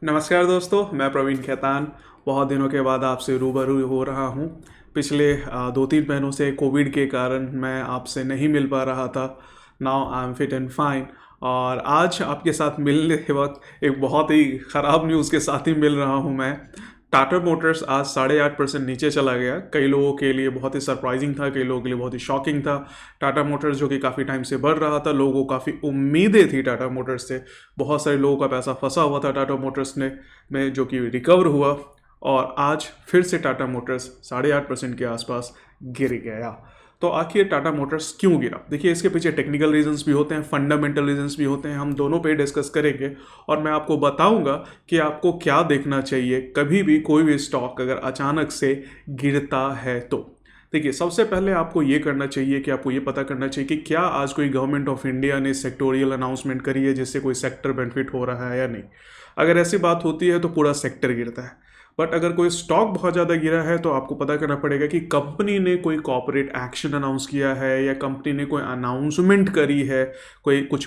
नमस्कार दोस्तों, मैं प्रवीण खेतान। बहुत दिनों के बाद आपसे रूबरू हो रहा हूँ। पिछले 2-3 महीनों से कोविड के कारण मैं आपसे नहीं मिल पा रहा था। Now I am fit and fine. और आज आपके साथ मिलने के वक्त एक बहुत ही ख़राब न्यूज़ के साथ ही मिल रहा हूँ मैं। टाटा मोटर्स आज 8.5% नीचे चला गया। कई लोगों के लिए बहुत ही सरप्राइजिंग था, कई लोगों के लिए बहुत ही शॉकिंग था। टाटा मोटर्स जो कि काफ़ी टाइम से बढ़ रहा था, लोगों को काफ़ी उम्मीदें थी टाटा मोटर्स से। बहुत सारे लोगों का पैसा फंसा हुआ था टाटा मोटर्स में जो कि रिकवर हुआ। और आज फिर से टाटा मोटर्स 8.5% के आसपास गिर गया। तो आखिर टाटा मोटर्स क्यों गिरा? देखिए, इसके पीछे टेक्निकल रीजंस भी होते हैं, फंडामेंटल रीजंस भी होते हैं। हम दोनों पे डिस्कस करेंगे और मैं आपको बताऊंगा कि आपको क्या देखना चाहिए कभी भी कोई भी स्टॉक अगर अचानक से गिरता है तो। देखिए, सबसे पहले आपको ये करना चाहिए कि आपको ये पता करना चाहिए कि क्या आज कोई गवर्नमेंट ऑफ इंडिया ने सेक्टोरियल अनाउंसमेंट करी है जिससे कोई सेक्टर बेनिफिट हो रहा है या नहीं। अगर ऐसी बात होती है तो पूरा सेक्टर गिरता है। बट अगर कोई स्टॉक बहुत ज़्यादा गिरा है तो आपको पता करना पड़ेगा कि कंपनी ने कोई कॉर्पोरेट एक्शन अनाउंस किया है या कंपनी ने कोई अनाउंसमेंट करी है, कोई कुछ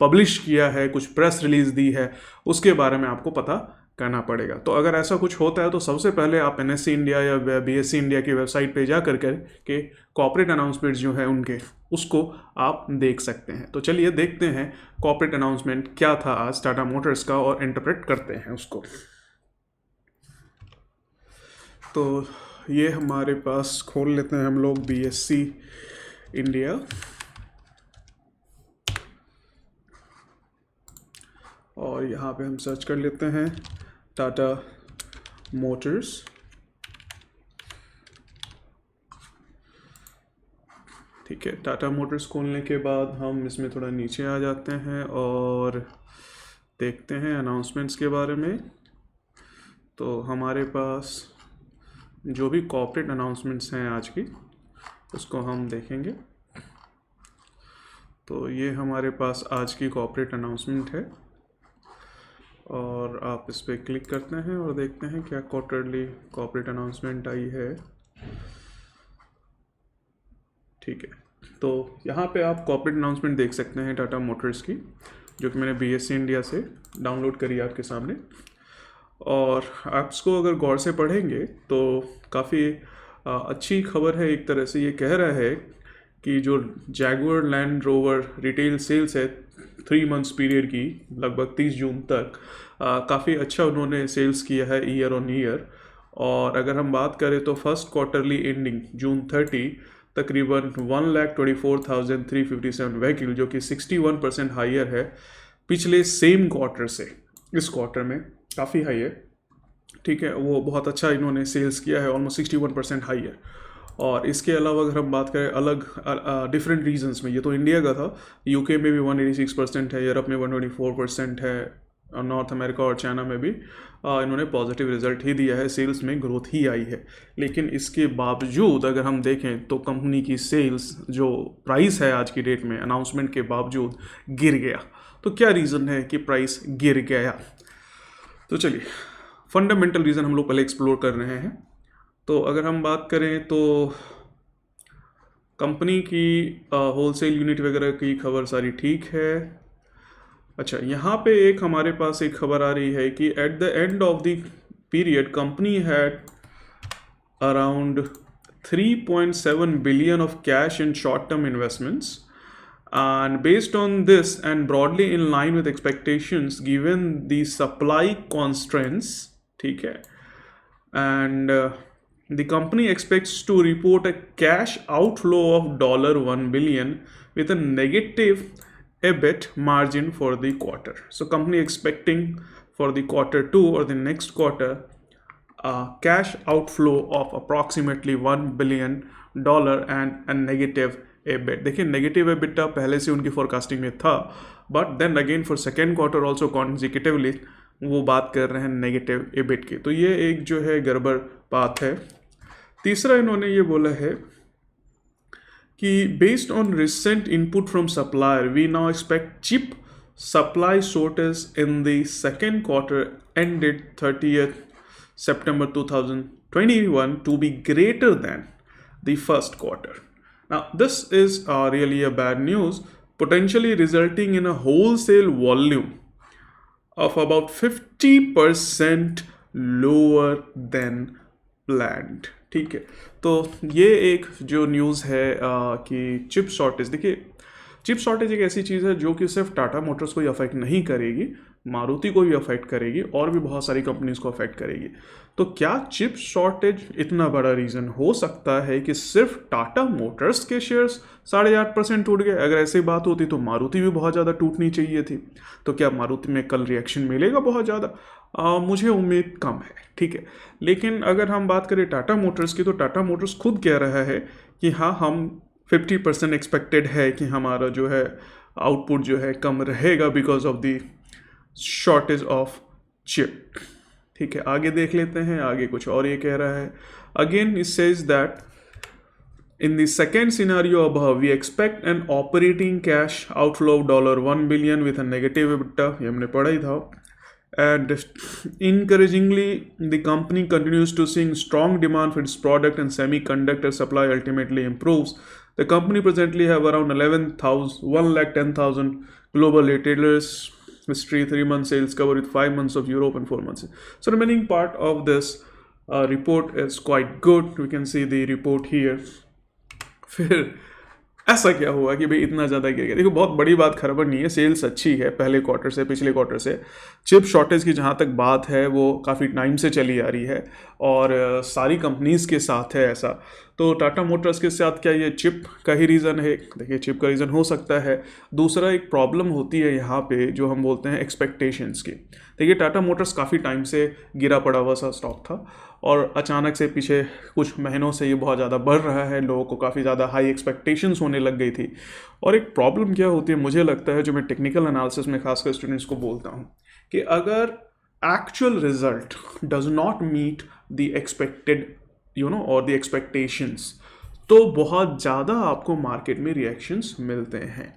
पब्लिश किया है, कुछ प्रेस रिलीज दी है, उसके बारे में आपको पता करना पड़ेगा। तो अगर ऐसा कुछ होता है तो सबसे पहले आप एनएससी इंडिया या बीएससी इंडिया की वेबसाइट पे जा कर के कॉर्पोरेट अनाउंसमेंट जो है उनके, उसको आप देख सकते हैं। तो चलिए देखते हैं कॉर्पोरेट अनाउंसमेंट क्या था आज टाटा मोटर्स का और इंटरप्रेट करते हैं उसको। तो ये हमारे पास खोल लेते हैं हम लोग बीएससी इंडिया। और यहाँ पे हम सर्च कर लेते हैं टाटा मोटर्स। ठीक है, टाटा मोटर्स खोलने के बाद हम इसमें थोड़ा नीचे आ जाते हैं और देखते हैं अनाउंसमेंट्स के बारे में। तो हमारे पास जो भी कॉर्पोरेट अनाउंसमेंट्स हैं आज की, उसको हम देखेंगे। तो ये हमारे पास आज की कॉर्पोरेट अनाउंसमेंट है और आप इस पर क्लिक करते हैं और देखते हैं क्या क्वार्टरली कॉर्पोरेट अनाउंसमेंट आई है। ठीक है, तो यहाँ पे आप कॉर्पोरेट अनाउंसमेंट देख सकते हैं टाटा मोटर्स की, जो कि मैंने बीएससी इंडिया से डाउनलोड करी आपके सामने। और आप इसको अगर गौर से पढ़ेंगे तो काफ़ी अच्छी खबर है। एक तरह से ये कह रहा है कि जो Jaguar Land Rover retail sales है 3 मंथ्स पीरियड की, लगभग 30 जून तक काफ़ी अच्छा उन्होंने सेल्स किया है ईयर ऑन ईयर। और अगर हम बात करें तो फर्स्ट क्वार्टरली एंडिंग जून 30 तकरीबन 1,24,357 व्हीकल, जो कि 61% हाइयर है पिछले सेम क्वार्टर से। इस क्वार्टर में काफ़ी हाई है। ठीक है, वो बहुत अच्छा इन्होंने सेल्स किया है, ऑलमोस्ट 61% हाइयर। और इसके अलावा अगर हम बात करें अलग डिफरेंट रीजन्स में, ये तो इंडिया का था, यूके में भी 186% है, यूरोप में 124% है, और नॉर्थ अमेरिका और चाइना में भी इन्होंने पॉजिटिव रिजल्ट ही दिया है, सेल्स में ग्रोथ ही आई है। लेकिन इसके बावजूद अगर हम देखें तो कंपनी की सेल्स जो प्राइस है आज की डेट में अनाउंसमेंट के बावजूद गिर गया। तो क्या रीज़न है कि प्राइस गिर गया? तो चलिए फंडामेंटल रीज़न हम लोग पहले एक्सप्लोर कर रहे हैं। तो अगर हम बात करें तो कंपनी की होलसेल यूनिट वगैरह की खबर सारी ठीक है। अच्छा, यहाँ पे एक हमारे पास एक खबर आ रही है कि at the end of the period company had around 3.7 billion of cash in short-term investments, and based on this and broadly in line with expectations given the supply constraints, ठीक है, and the company expects to report a cash outflow of $1 billion with a negative EBIT margin for the quarter. So company expecting for the quarter 2 or the next quarter cash outflow of approximately $1 billion and a negative EBIT। देखिए, negative EBITDA पहले से उनकी forecasting में था, but then again for second quarter also consecutively वो बात कर रहे हैं नेगेटिव EBIT की। तो ये एक जो है गड़बड़ बात है। तीसरा इन्होंने ये बोला है कि based on recent input from supplier we now expect chip supply shortage in the second quarter ended 30th September 2021 to be greater than the first quarter. Now, this is really a bad news, potentially resulting in a wholesale volume of about 50% lower than planned। ठीक है, तो ये एक जो news है कि chip shortage, देखिए chip shortage एक ऐसी चीज़ है जो कि सिर्फ टाटा मोटर्स को ही अफेक्ट नहीं करेगी, मारुति को भी अफेक्ट करेगी और भी बहुत सारी कंपनीज को अफेक्ट करेगी। तो क्या चिप शॉर्टेज इतना बड़ा रीज़न हो सकता है कि सिर्फ टाटा मोटर्स के शेयर्स 8.5% टूट गए? अगर ऐसी बात होती तो मारुति भी बहुत ज़्यादा टूटनी चाहिए थी। तो क्या मारुति में कल रिएक्शन मिलेगा बहुत ज़्यादा? मुझे उम्मीद कम है। ठीक है, लेकिन अगर हम बात करें टाटा मोटर्स की, तो टाटा मोटर्स खुद कह रहा है कि हाँ, हम 50% एक्सपेक्टेड है कि हमारा जो है आउटपुट जो है कम रहेगा because of the shortage of chip. ठीक है, आगे देख लेते हैं, आगे कुछ और ये कह रहा है। Again it says that in the second scenario above, we expect an operating cash outflow of $1 billion with a negative EBITDA, ये हमने पढ़ा ही था। And encouragingly, the company continues to see strong demand for its product and semiconductor supply ultimately improves. The company presently have around 110,000 global retailers, history 3 months sales cover with 5 months of Europe and 4 months. So remaining part of this report is quite good. We can see the report here. फिर ऐसा क्या हुआ कि भाई इतना ज़्यादा गिर गया? देखो, बहुत बड़ी बात खबर नहीं है, सेल्स अच्छी है पहले क्वार्टर से, पिछले क्वार्टर से। चिप शॉर्टेज की जहाँ तक बात है वो काफ़ी टाइम से चली आ रही है और सारी कंपनीज़ के साथ है ऐसा। तो टाटा मोटर्स के साथ क्या ये चिप का ही रीज़न है? देखिए, चिप का रीज़न हो सकता है। दूसरा एक प्रॉब्लम होती है यहाँ पे जो हम बोलते हैं एक्सपेक्टेशंस की। देखिए, टाटा मोटर्स काफ़ी टाइम से गिरा पड़ा हुआ सा स्टॉक था और अचानक से पीछे कुछ महीनों से ये बहुत ज़्यादा बढ़ रहा है, लोगों को काफ़ी ज़्यादा हाई एक्सपेक्टेशंस होने लग गई थी। और एक प्रॉब्लम क्या होती है मुझे लगता है, जो मैं टेक्निकल एनालिसिस में खासकर स्टूडेंट्स को बोलता हूँ, कि अगर actual result does not meet the expected और द एक्सपेक्टेशंस, तो बहुत ज़्यादा आपको मार्केट में रिएक्शंस मिलते हैं।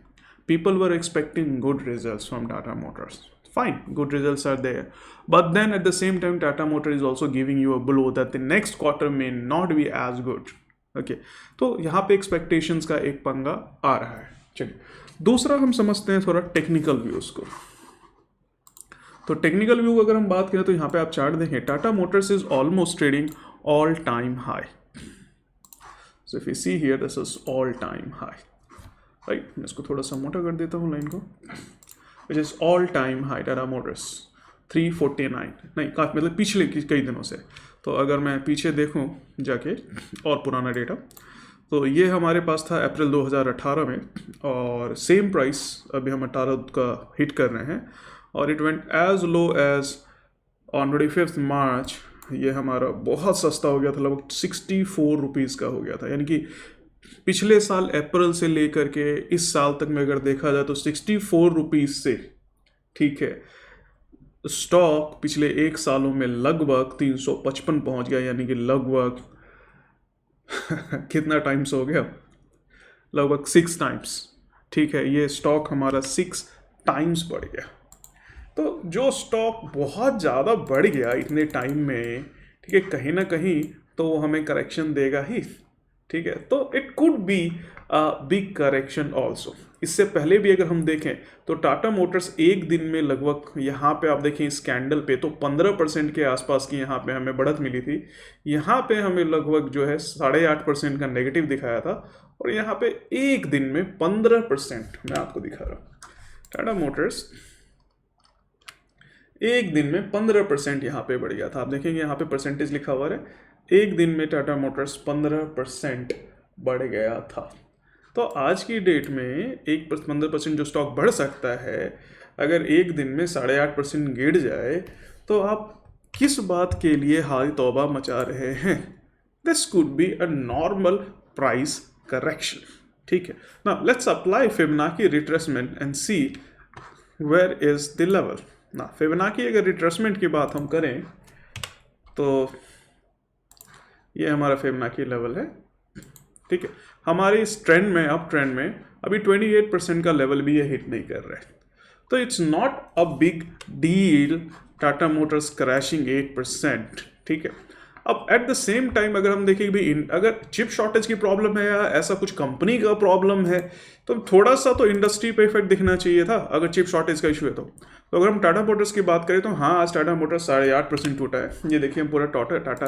People were expecting good results from Tata Motors, fine, good results are there, but then at the same time Tata Motor is also giving you a blow that the next quarter may not be as good. Okay, तो यहाँ पे expectations का एक पंगा आ रहा है। चलिए, दूसरा हम समझते हैं थोड़ा टेक्निकल व्यूज को। तो टेक्निकल व्यू अगर हम बात करें तो यहाँ पे आप चार्ट देखें, Tata Motors is almost trading all time high. So if you see here, this is all time high, right. मैं इसको थोड़ा सा मोटा कर देता हूँ लाइन को, which is all time high Tata Motors 349, नहीं काफ़ी मतलब पिछले कई दिनों से। तो अगर मैं पीछे देखूं जाके और पुराना डेटा, तो ये हमारे पास था अप्रैल 2018 में और सेम प्राइस अभी हम 18 का हिट कर रहे हैं और it went as low as on 25 March. ये हमारा बहुत सस्ता हो गया था, लगभग 64 रुपीज़ का हो गया था। यानी कि पिछले साल अप्रैल से लेकर के इस साल तक में अगर देखा जाए तो 64 रुपीज़ से, ठीक है, स्टॉक पिछले एक सालों में लगभग 355 पहुंच गया। यानी कि लगभग कितना टाइम्स हो गया? लगभग 6 टाइम्स। ठीक है, ये स्टॉक हमारा 6 टाइम्स बढ़ गया। तो जो स्टॉक बहुत ज़्यादा बढ़ गया इतने टाइम में, ठीक है, कहीं ना कहीं तो वो हमें करेक्शन देगा ही। ठीक है, तो it could be a big correction also. इससे पहले भी अगर हम देखें तो टाटा मोटर्स एक दिन में लगभग, यहाँ पे आप देखें इस कैंडल पे, तो 15% के आसपास की यहाँ पे हमें बढ़त मिली थी। यहाँ पे हमें लगभग जो है 8.5% का नेगेटिव दिखाया था और यहाँ पे एक दिन में 15% मैं आपको दिखा रहा हूँ। टाटा मोटर्स एक दिन में 15% यहाँ पे बढ़ गया था। आप देखेंगे यहाँ पे परसेंटेज लिखा हुआ है, एक दिन में टाटा मोटर्स 15% बढ़ गया था। तो आज की डेट में 15% जो स्टॉक बढ़ सकता है, अगर एक दिन में 8.5% गिर जाए, तो आप किस बात के लिए हाय तौबा मचा रहे हैं? This could be a normal price correction. ठीक है, now let's apply Fibonacci retracement and see where is the level. ना फिबोनाची अगर रिट्रेसमेंट की बात हम करें तो ये हमारा फिबोनाची लेवल है। ठीक है, हमारे इस ट्रेंड में, अप ट्रेंड में अभी 28% का लेवल भी ये हिट नहीं कर रहा है। तो it's not a big deal Tata Motors crashing 8%। ठीक है, अब एट द सेम टाइम अगर हम देखें भाई अगर चिप शॉर्टेज की प्रॉब्लम है या ऐसा कुछ कंपनी का प्रॉब्लम है, तो थोड़ा सा तो इंडस्ट्री पे इफेक्ट दिखना चाहिए था अगर चिप शॉर्टेज का इशू है तो। तो अगर हम टाटा मोटर्स की बात करें तो हाँ, आज टाटा मोटर्स 8.5% टूटा है। ये देखिए पूरा टाटा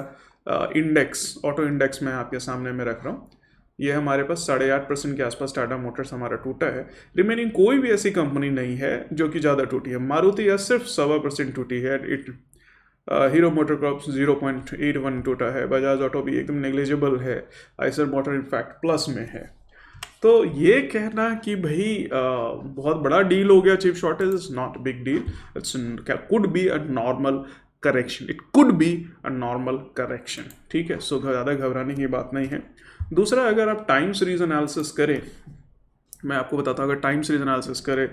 इंडेक्स, ऑटो इंडेक्स मैं आपके सामने में रख रहा हूँ। ये हमारे पास 8.5% के आसपास टाटा मोटर्स हमारा टूटा है। रिमेनिंग कोई भी ऐसी कंपनी नहीं है जो कि ज़्यादा टूटी है। मारुति या सिर्फ 1.25% टूटी है। हीरो मोटर कॉर्प 0.81 टूटा है। बजाज ऑटो भी एकदम नेग्लिजिबल है। आइसर मोटर इनफैक्ट प्लस में है। तो ये कहना कि भाई बहुत बड़ा डील हो गया chip shortage is not big deal. It's could be a normal correction, it could be a normal correction, ठीक है। सो ज़्यादा घबराने की बात नहीं है। दूसरा, अगर आप टाइम सीरीज एनालिसिस करें, मैं आपको बताता हूँ, अगर टाइम सीरीज एनालिसिस करें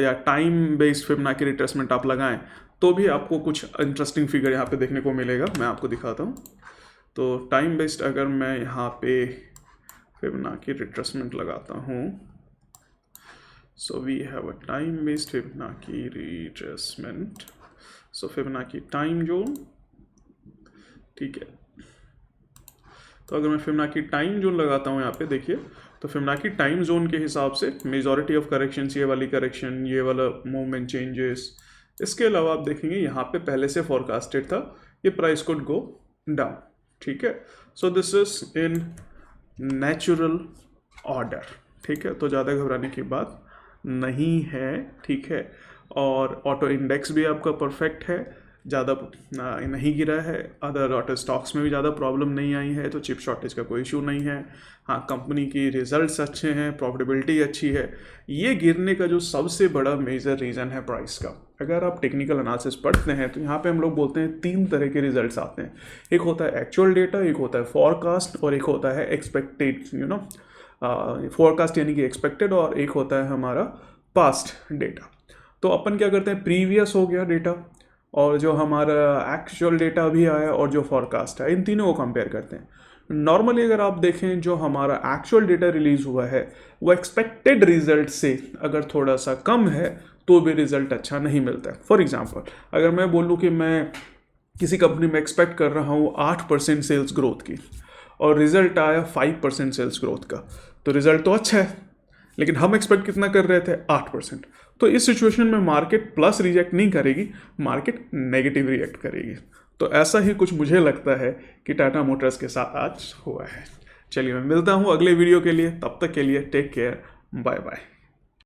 या टाइम बेस्ड फिबोनाची रिट्रेसमेंट आप लगाएं तो भी आपको कुछ इंटरेस्टिंग फिगर यहाँ पे देखने को मिलेगा। मैं आपको दिखाता हूँ। तो टाइम बेस्ड अगर मैं यहाँ पे फिबोनाची रिट्रेसमेंट लगाता हूँ, so we have a time based Fibonacci retracement, so Fibonacci time zone, ठीक है। तो अगर मैं फिबोनाची टाइम जोन लगाता हूँ यहाँ पे देखिए, तो फिबोनाची टाइम जोन के हिसाब से मेजॉरिटी ऑफ करेक्शन, ये वाली करेक्शन, ये वाला मूवमेंट चेंजेस, इसके अलावा आप देखेंगे यहाँ पे पहले से फोरकास्टेड था ये प्राइस कुड गो डाउन, ठीक है। So this is in natural order, ठीक है। तो ज़्यादा घबराने की बात नहीं है, ठीक है। और ऑटो इंडेक्स भी आपका परफेक्ट है, ज़्यादा नहीं गिरा है। अदर ऑटो स्टॉक्स में भी ज़्यादा प्रॉब्लम नहीं आई है, तो चिप शॉर्टेज का कोई इशू नहीं है। हाँ, कंपनी की रिजल्ट्स अच्छे हैं, प्रॉफिटेबिलिटी अच्छी है। ये गिरने का जो सबसे बड़ा मेजर रीज़न है प्राइस का। अगर आप टेक्निकल एनालिसिस पढ़ते हैं तो यहाँ पे हम लोग बोलते हैं 3 तरह के रिजल्ट्स आते हैं। एक होता है एक्चुअल डेटा, एक होता है फॉरकास्ट, और एक होता है एक्सपेक्टेड, फोरकास्ट यानी कि एक्सपेक्टेड, और एक होता है हमारा पास्ट डेटा। तो अपन क्या करते हैं, प्रीवियस हो गया डेटा, और जो हमारा एक्चुअल डेटा भी आया और जो फॉरकास्ट है, इन तीनों को कंपेयर करते हैं। नॉर्मली अगर आप देखें, जो हमारा एक्चुअल डेटा रिलीज हुआ है वो एक्सपेक्टेड रिजल्ट से अगर थोड़ा सा कम है तो भी रिजल्ट अच्छा नहीं मिलता है। फॉर एग्जांपल, अगर मैं बोलूँ कि मैं किसी कंपनी में एक्सपेक्ट कर रहा हूँ 8% सेल्स ग्रोथ की, और रिजल्ट आया 5% सेल्स ग्रोथ का, तो रिजल्ट तो अच्छा है, लेकिन हम एक्सपेक्ट कितना कर रहे थे, 8%। तो इस सिचुएशन में मार्केट प्लस रिजेक्ट नहीं करेगी, मार्केट नेगेटिव रिएक्ट करेगी। तो ऐसा ही कुछ मुझे लगता है कि टाटा मोटर्स के साथ आज हुआ है। चलिए, मैं मिलता हूँ अगले वीडियो के लिए, तब तक के लिए टेक केयर, बाय बाय।